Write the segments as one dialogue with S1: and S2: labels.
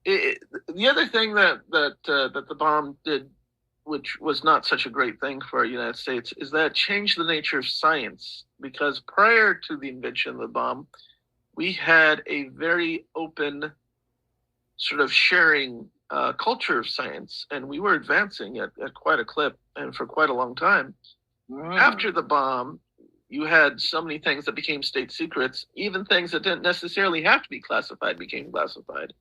S1: The other thing that the bomb did, which was not such a great thing for the United States, is that it changed the nature of science. Because prior to the invention of the bomb, we had a very open sort of sharing culture of science, and we were advancing at quite a clip and for quite a long time. After the bomb, you had so many things that became state secrets, even things that didn't necessarily have to be classified became classified.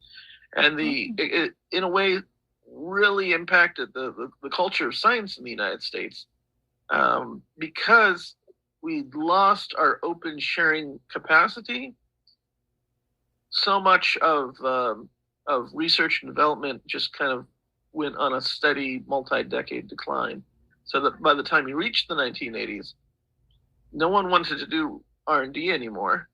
S1: And it, in a way, really impacted the culture of science in the United States, because we lost our open sharing capacity. So much of research and development just kind of went on a steady multi-decade decline. So that by the time you reached the 1980s, no one wanted to do R&D anymore.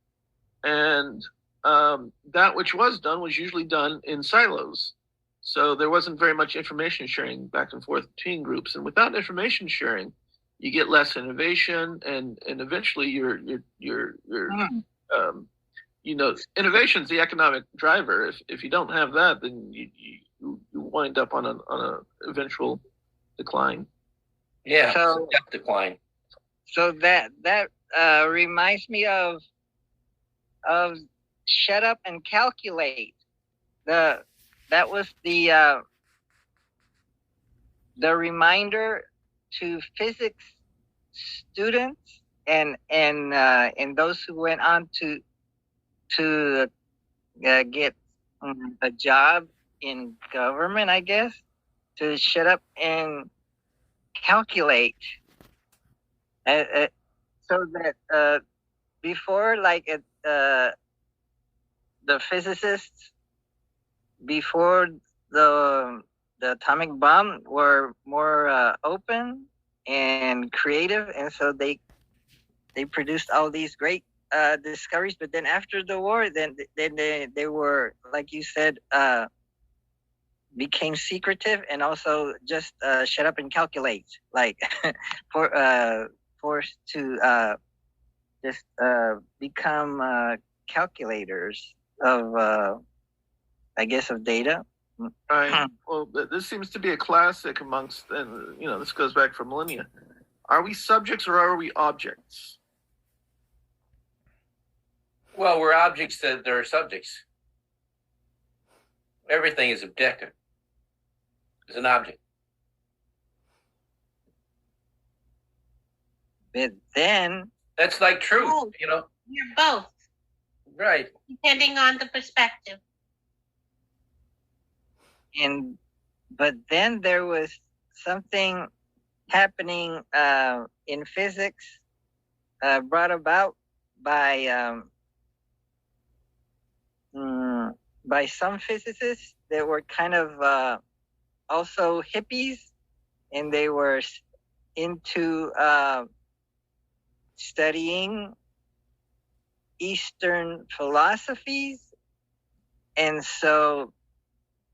S1: And that which was done was usually done in silos. So there wasn't very much information sharing back and forth between groups. And without information sharing, you get less innovation, and eventually innovation's the economic driver. If you don't have that, then you wind up on an eventual decline.
S2: Yeah, so decline.
S3: So that reminds me of shut up and calculate. That was the reminder to physics students and those who went on to get a job in government, I guess, to shut up and calculate. So that before, like the physicists before the atomic bomb were more open and creative, and so they produced all these great discoveries. But then after the war, then they were, like you said, became secretive, and also just shut up and calculate, like forced to just become calculators of I guess of data.
S1: Right. Well, this seems to be a classic amongst, and this goes back for millennia. Are we subjects or are we objects?
S2: Well, we're objects that are subjects. Everything is objective. It's an object.
S3: But then
S2: that's like truth,
S4: both. You're both.
S2: Right.
S4: Depending on the perspective.
S3: But then there was something happening in physics, brought about by some physicists that were kind of also hippies, and they were into studying Eastern philosophies. And so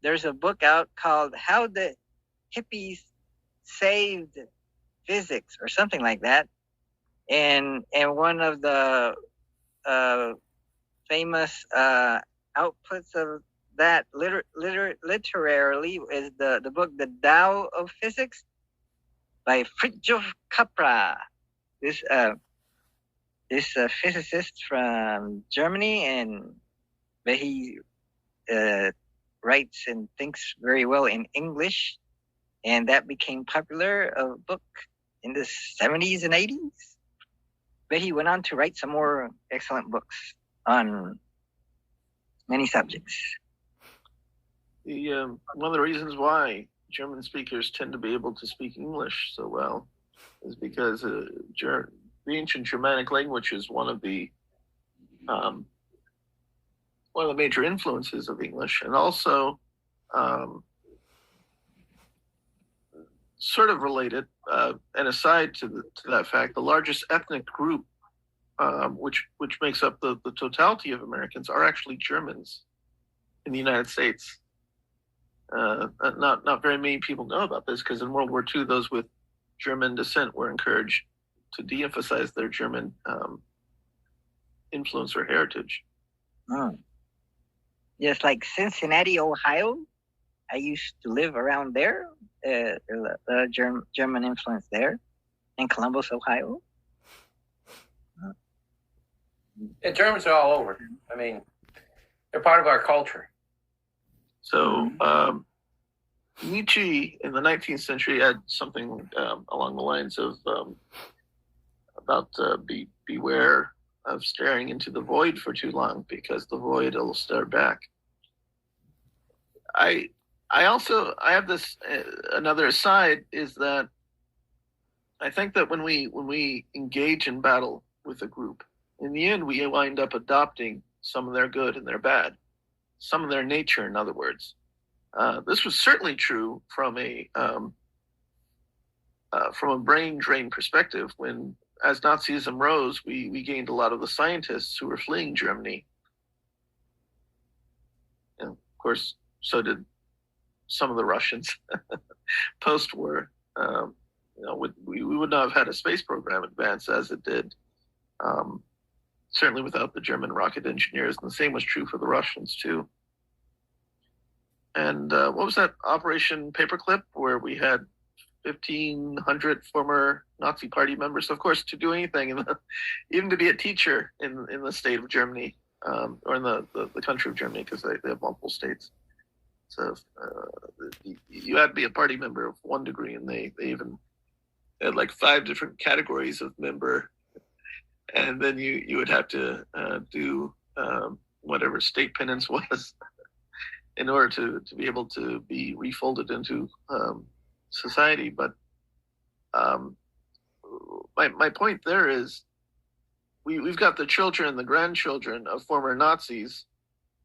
S3: there's a book out called How the Hippies Saved Physics, or something like that. And one of the famous outputs of that literarily is the book The Tao of Physics by Fritjof Capra. This physicist from Germany, but he writes and thinks very well in English, and that became popular, a book in the 70s and 80s. But he went on to write some more excellent books on many subjects.
S1: One of the reasons why German speakers tend to be able to speak English so well is because the ancient Germanic language is one of the major influences of English, and also sort of related, and aside to that fact, the largest ethnic group, which makes up the totality of Americans, are actually Germans in the United States. Not very many people know about this, because in World War II, those with German descent were encouraged to de-emphasize their German influence or heritage.
S3: Oh. Just like Cincinnati, Ohio. I used to live around there. German influence there, in Columbus, Ohio.
S2: Yeah, Germans are all over. I mean, they're part of our culture.
S1: So Nietzsche in the 19th century had something along the lines of about beware of staring into the void for too long, because the void will stare back. I have this another aside, is that I think that when we engage in battle with a group, in the end we wind up adopting some of their good and their bad, some of their nature, in other words. This was certainly true from a brain drain perspective. When, as Nazism rose, we gained a lot of the scientists who were fleeing Germany, and of course, so did some of the Russians post-war. We would not have had a space program advance as it did, certainly without the German rocket engineers, and the same was true for the Russians too. And what was that Operation Paperclip, where we had 1,500 former Nazi Party members, of course, to do anything, even to be a teacher in the state of Germany, or in the country of Germany, because they have multiple states. So you had to be a party member of one degree, and they even had like 5 different categories of member, and then you would have to do whatever state penance was in order to be able to be refolded into society. But my point there is, we've got the children and the grandchildren of former Nazis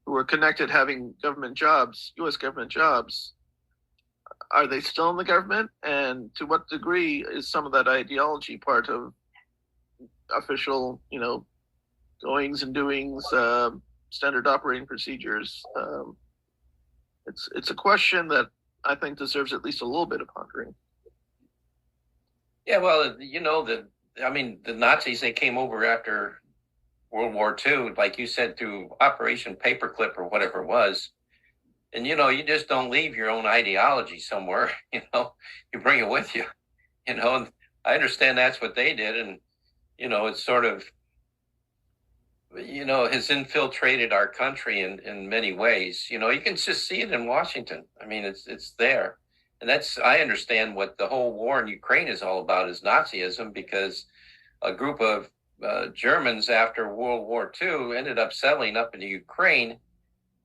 S1: who are connected, having government jobs, U.S. government jobs. Are they still in the government? And to what degree is some of that ideology part of official, goings and doings, standard operating procedures? It's a question that I think deserves at least a little bit of pondering.
S2: Yeah, well, the Nazis, they came over after World War II, like you said, through Operation Paperclip or whatever it was. And, you just don't leave your own ideology somewhere, you bring it with you, and I understand that's what they did. And, it's sort of, has infiltrated our country in many ways. You can just see it in Washington. I mean, it's there. And I understand what the whole war in Ukraine is all about, is Nazism, because a group of Germans after World War II ended up settling up into Ukraine,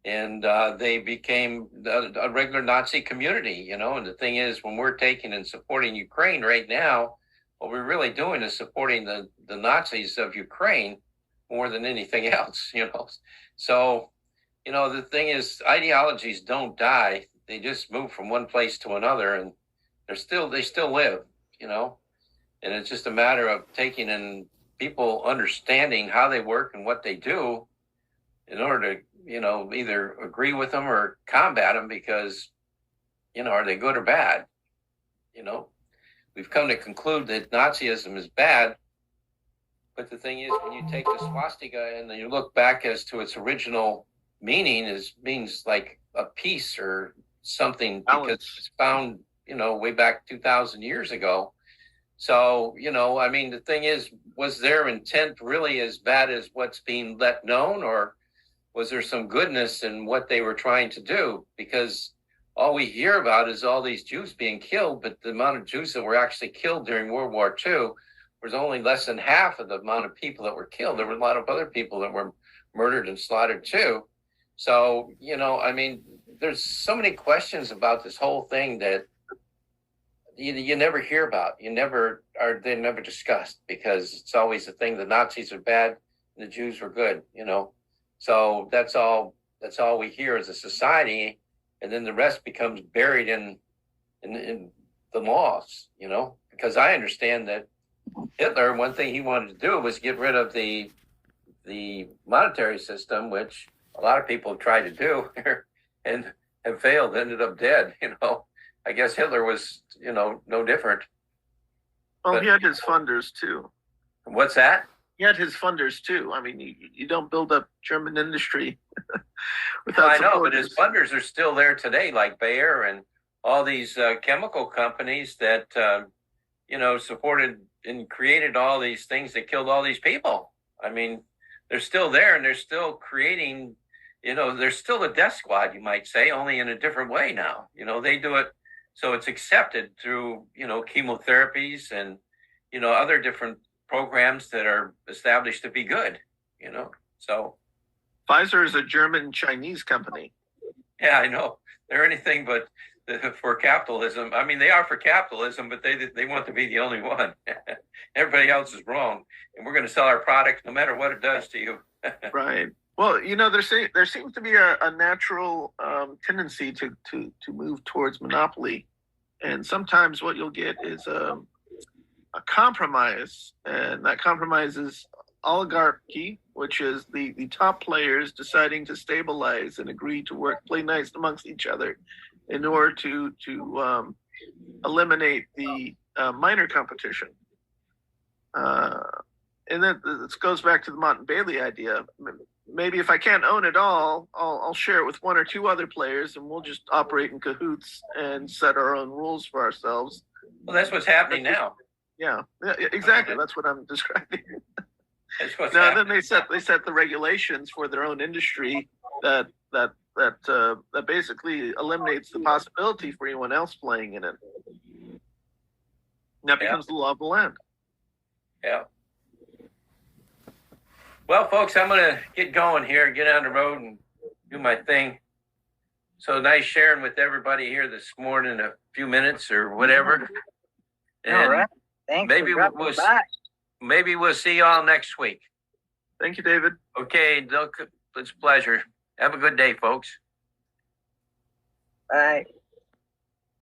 S2: and they became a regular Nazi community, and the thing is, when we're taking and supporting Ukraine right now, what we're really doing is supporting the Nazis of Ukraine more than anything else, So, the thing is, ideologies don't die. They just move from one place to another, and they still live, and it's just a matter of taking and people understanding how they work and what they do in order to, either agree with them or combat them, because, are they good or bad? We've come to conclude that Nazism is bad. But the thing is, when you take the swastika and then you look back as to its original meaning, means like a peace or something, because it's found, way back 2,000 years ago. So, the thing is, was their intent really as bad as what's being let known, or was there some goodness in what they were trying to do? Because all we hear about is all these Jews being killed, but the amount of Jews that were actually killed during World War II was only less than half of the amount of people that were killed. There were a lot of other people that were murdered and slaughtered too. So, there's so many questions about this whole thing that you never hear about. They're never discussed, because it's always the thing, the Nazis are bad and the Jews were good, So that's all we hear as a society, and then the rest becomes buried in the laws, because I understand that Hitler, one thing he wanted to do was get rid of the monetary system, which a lot of people have tried to do and have failed, ended up dead, I guess Hitler was, no different.
S1: Well, he had his funders too.
S2: What's that?
S1: He had his funders too. I mean, you don't build up German industry without
S2: Well, I know, but
S1: supporters.
S2: his funders are still there today, like Bayer and all these chemical companies that supported and created all these things that killed all these people. I mean, they're still there and they're still creating. They're still a death squad, you might say, only in a different way now. They do it so it's accepted through chemotherapies and other different programs that are established to be good. So
S1: Pfizer is a German Chinese company.
S2: yeah, I know they're anything but for capitalism. I mean, they are for capitalism, but they want to be the only one. Everybody else is wrong, and we're going to sell our product no matter what it does to you.
S1: Right. Well, there seems to be a natural tendency to move towards monopoly, and sometimes what you'll get is a compromise, and that compromise is oligarchy, which is the top players deciding to stabilize and agree to play nice amongst each other in order to eliminate the minor competition. And then this goes back to the Mott and Bailey idea. Maybe if I can't own it all, I'll share it with one or two other players, and we'll just operate in cahoots and set our own rules for ourselves.
S2: Well, that's what's happening now.
S1: Yeah, exactly. That's what I'm describing.
S2: That's what's
S1: Now,
S2: happening.
S1: then they set the regulations for their own industry that basically eliminates the possibility for anyone else playing in it. And that becomes the law of the land.
S2: Yeah. Well, folks, I'm going to get going here, get on the road and do my thing. So nice sharing with everybody here this morning, a few minutes or whatever. And
S3: All right. Thanks
S2: maybe
S3: for dropping by.
S2: maybe we'll see y'all next week.
S1: Thank you, David.
S2: Okay, it's a pleasure. Have a good day, folks.
S3: Bye.